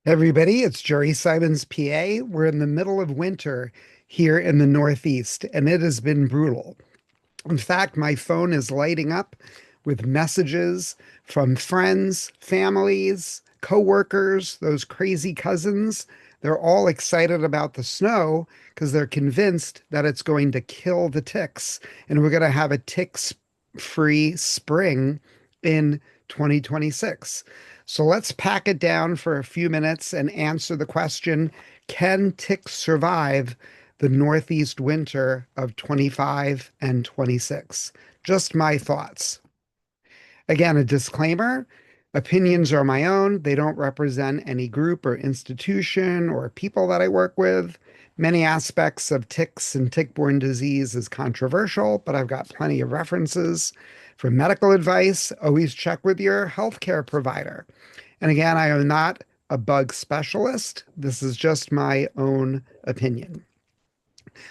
Everybody, it's Jerry Simons, PA. We're in the middle of winter here in the Northeast, and it has been brutal. In fact, my phone is lighting up with messages from friends, families, coworkers, those crazy cousins. They're all excited about the snow because they're convinced that it's going to kill the ticks, and we're going to have a ticks-free spring in 2026. So let's pack it down for a few minutes and answer the question, can ticks survive the Northeast winter of 25 and 26? Just my thoughts. Again, a disclaimer, opinions are my own. They don't represent any group or institution or people that I work with. Many aspects of ticks and tick-borne disease is controversial, but I've got plenty of references. For medical advice, always check with your healthcare provider. And again, I am not a bug specialist. This is just my own opinion.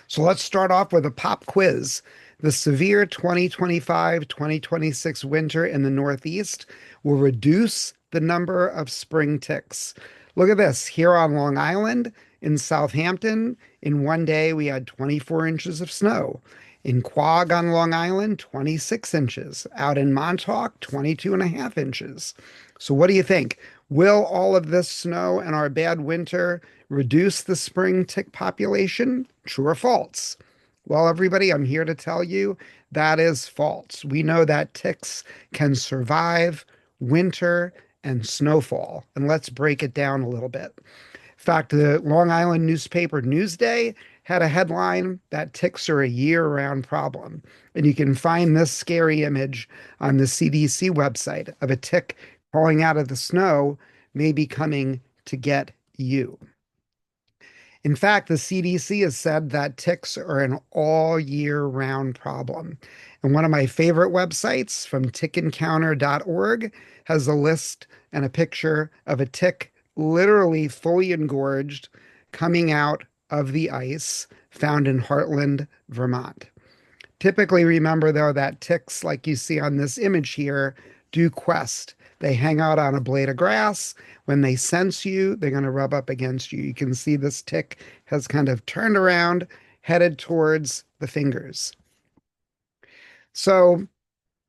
So let's start off with a pop quiz. The severe 2025-2026 winter in the Northeast will reduce the number of spring ticks. Look at this. Here on Long Island, in Southampton, in one day we had 24 inches of snow. In Quogue on Long Island, 26 inches. Out in Montauk, 22 and a half inches. So what do you think? Will all of this snow and our bad winter reduce the spring tick population? True or false? Well, everybody, I'm here to tell you that is false. We know that ticks can survive winter and snowfall. And let's break it down a little bit. In fact, the Long Island newspaper Newsday had a headline that ticks are a year-round problem. And you can find this scary image on the CDC website of a tick crawling out of the snow, may be coming to get you. In fact, the CDC has said that ticks are an all year round problem. And one of my favorite websites from tickencounter.org has a list and a picture of a tick literally fully engorged coming out of the ice found in Heartland, Vermont. Typically, remember though that ticks, like you see on this image here, do quest. They hang out on a blade of grass. When they sense you, they're going to rub up against you. You can see this tick has kind of turned around, headed towards the fingers. So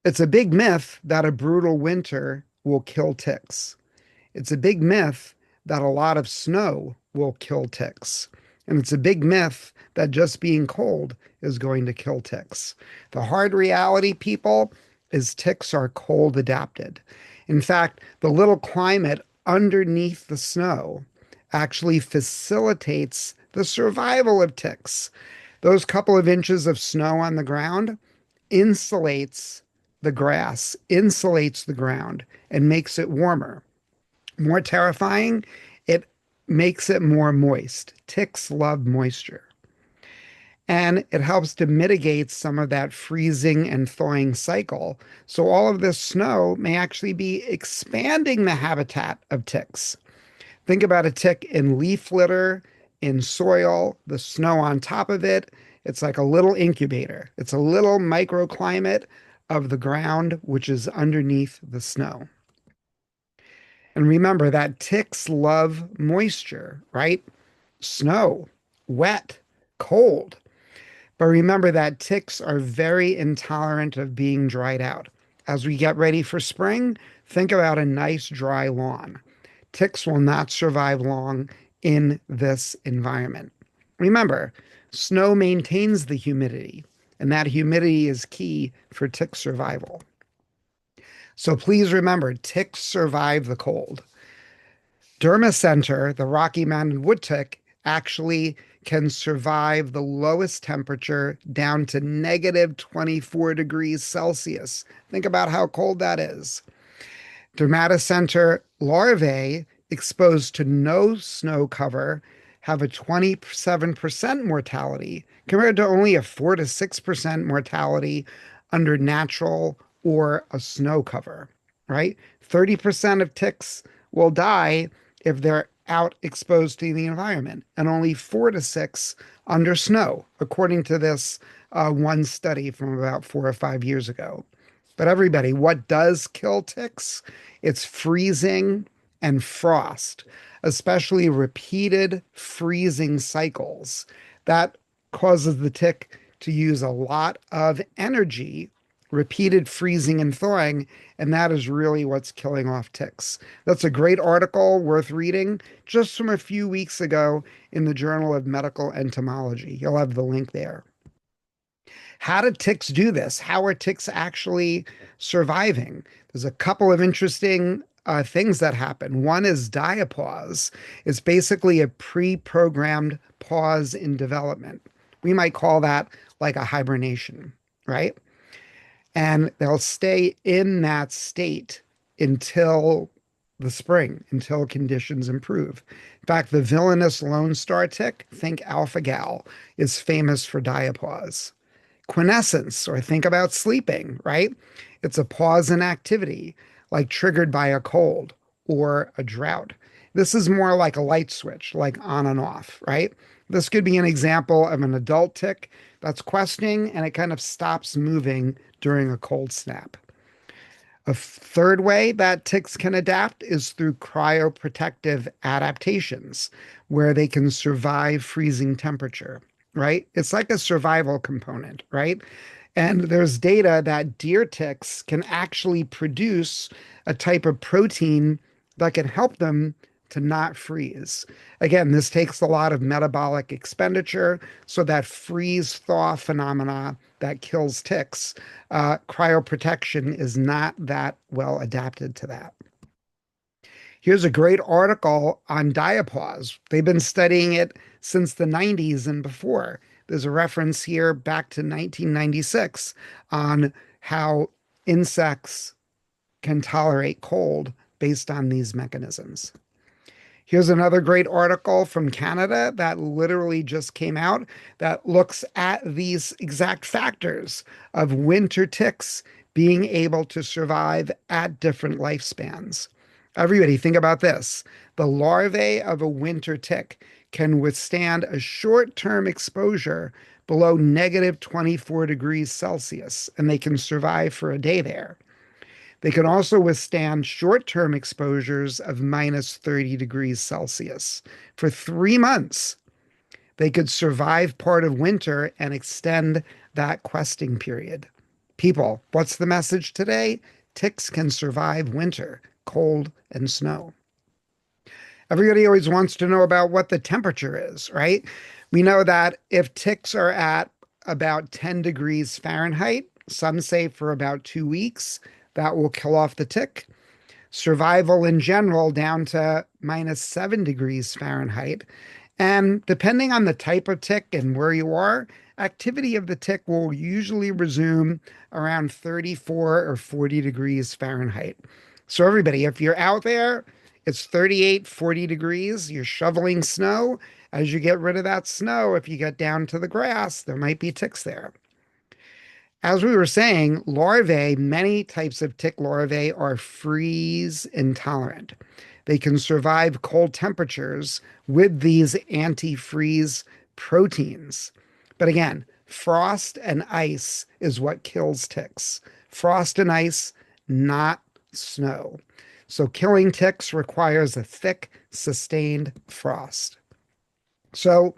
it's a big myth that a brutal winter will kill ticks. It's a big myth that a lot of snow will kill ticks. And it's a big myth that just being cold is going to kill ticks. The hard reality, people, is ticks are cold adapted. In fact, the little climate underneath the snow actually facilitates the survival of ticks. Those couple of inches of snow on the ground insulates the grass, insulates the ground, and makes it warmer. More terrifying, it makes it more moist. Ticks love moisture. And it helps to mitigate some of that freezing and thawing cycle. So all of this snow may actually be expanding the habitat of ticks. Think about a tick in leaf litter, in soil, the snow on top of it. It's like a little incubator. It's a little microclimate of the ground, which is underneath the snow. And remember that ticks love moisture, right? Snow, wet, cold. But remember that ticks are very intolerant of being dried out. As we get ready for spring, think about a nice dry lawn. Ticks will not survive long in this environment. Remember, snow maintains the humidity, and that humidity is key for tick survival. So please remember, ticks survive the cold. Dermacenter, the Rocky Mountain wood tick, actually can survive the lowest temperature down to negative 24 degrees Celsius. Think about how cold that is. Dermatocenter larvae exposed to no snow cover have a 27% mortality compared to only a 4 to 6% mortality under natural or a snow cover, right? 30% of ticks will die if they're out exposed to the environment, and only 4 to 6 under snow, according to this one study from about 4 or 5 years ago. But everybody, what does kill ticks? It's freezing and frost, especially repeated freezing cycles. That causes the tick to use a lot of energy, repeated freezing and thawing, and that is really what's killing off ticks. That's a great article worth reading just from a few weeks ago in the Journal of Medical Entomology. You'll have the link there. How do ticks do this? How are ticks actually surviving? There's a couple of interesting things that happen. One is diapause. It's basically a pre-programmed pause in development. We might call that like a hibernation, right? And they'll stay in that state until the spring, until conditions improve. In fact, the villainous Lone Star tick, think alpha gal, is famous for diapause. Quiescence, or think about sleeping, right? It's a pause in activity, like triggered by a cold or a drought. This is more like a light switch, like on and off, right? This could be an example of an adult tick that's questing and it kind of stops moving during a cold snap. A third way that ticks can adapt is through cryoprotective adaptations, where they can survive freezing temperature, right? It's like a survival component, right? And there's data that deer ticks can actually produce a type of protein that can help them to not freeze. Again, this takes a lot of metabolic expenditure, so that freeze thaw phenomena that kills ticks, cryoprotection is not that well adapted to that. Here's a great article on diapause. They've been studying it since the 90s and before. There's a reference here back to 1996 on how insects can tolerate cold based on these mechanisms. Here's another great article from Canada that literally just came out that looks at these exact factors of winter ticks being able to survive at different lifespans. Everybody, think about this. The larvae of a winter tick can withstand a short-term exposure below negative 24 degrees Celsius, and they can survive for a day there. They can also withstand short-term exposures of minus 30 degrees Celsius. For 3 months, they could survive part of winter and extend that questing period. People, what's the message today? Ticks can survive winter, cold, and snow. Everybody always wants to know about what the temperature is, right? We know that if ticks are at about 10 degrees Fahrenheit, some say for about 2 weeks, that will kill off the tick. Survival in general down to minus 7 degrees Fahrenheit. And depending on the type of tick and where you are, activity of the tick will usually resume around 34 or 40 degrees Fahrenheit. So everybody, if you're out there, it's 38, 40 degrees, you're shoveling snow. As you get rid of that snow, if you get down to the grass, there might be ticks there. As we were saying, larvae, many types of tick larvae are freeze intolerant. They can survive cold temperatures with these antifreeze proteins. But again, frost and ice is what kills ticks. Frost and ice, not snow. So killing ticks requires a thick, sustained frost. So,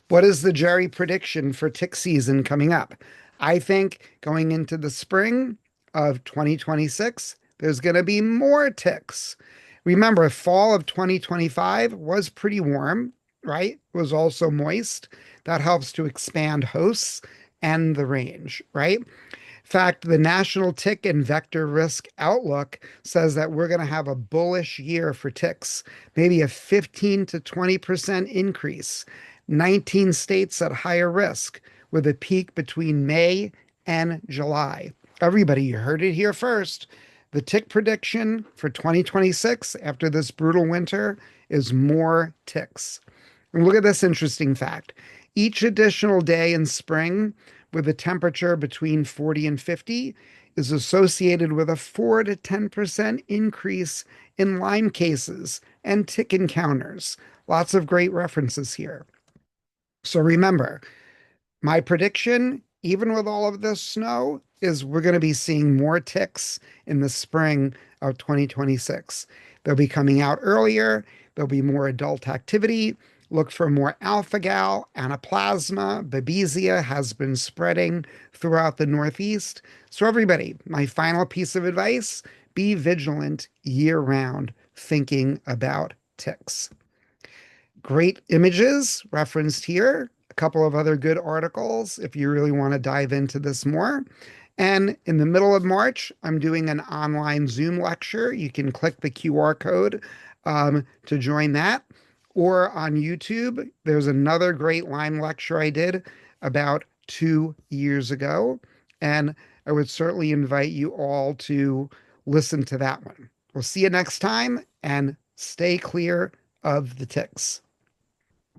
what is the Jerry prediction for tick season coming up? I think going into the spring of 2026, there's going to be more ticks. Remember, fall of 2025 was pretty warm, right? It was also moist. That helps to expand hosts and the range, right? In fact, the National Tick and Vector Risk Outlook says that we're going to have a bullish year for ticks, maybe a 15 to 20% increase, 19 states at higher risk, with a peak between May and July. Everybody, you heard it here first. The tick prediction for 2026 after this brutal winter is more ticks. And look at this interesting fact. Each additional day in spring with a temperature between 40 and 50 is associated with a 4 to 10% increase in Lyme cases and tick encounters. Lots of great references here. So remember, my prediction, even with all of this snow, is we're going to be seeing more ticks in the spring of 2026. They'll be coming out earlier. There'll be more adult activity. Look for more alpha-gal, anaplasma, babesia has been spreading throughout the Northeast. So, everybody, my final piece of advice, be vigilant year round, thinking about ticks. Great images referenced here, a couple of other good articles if you really want to dive into this more. And in the middle of March, I'm doing an online Zoom lecture. You can click the QR code to join that. Or on YouTube, there's another great Lyme lecture I did about 2 years ago. And I would certainly invite you all to listen to that one. We'll see you next time and stay clear of the ticks.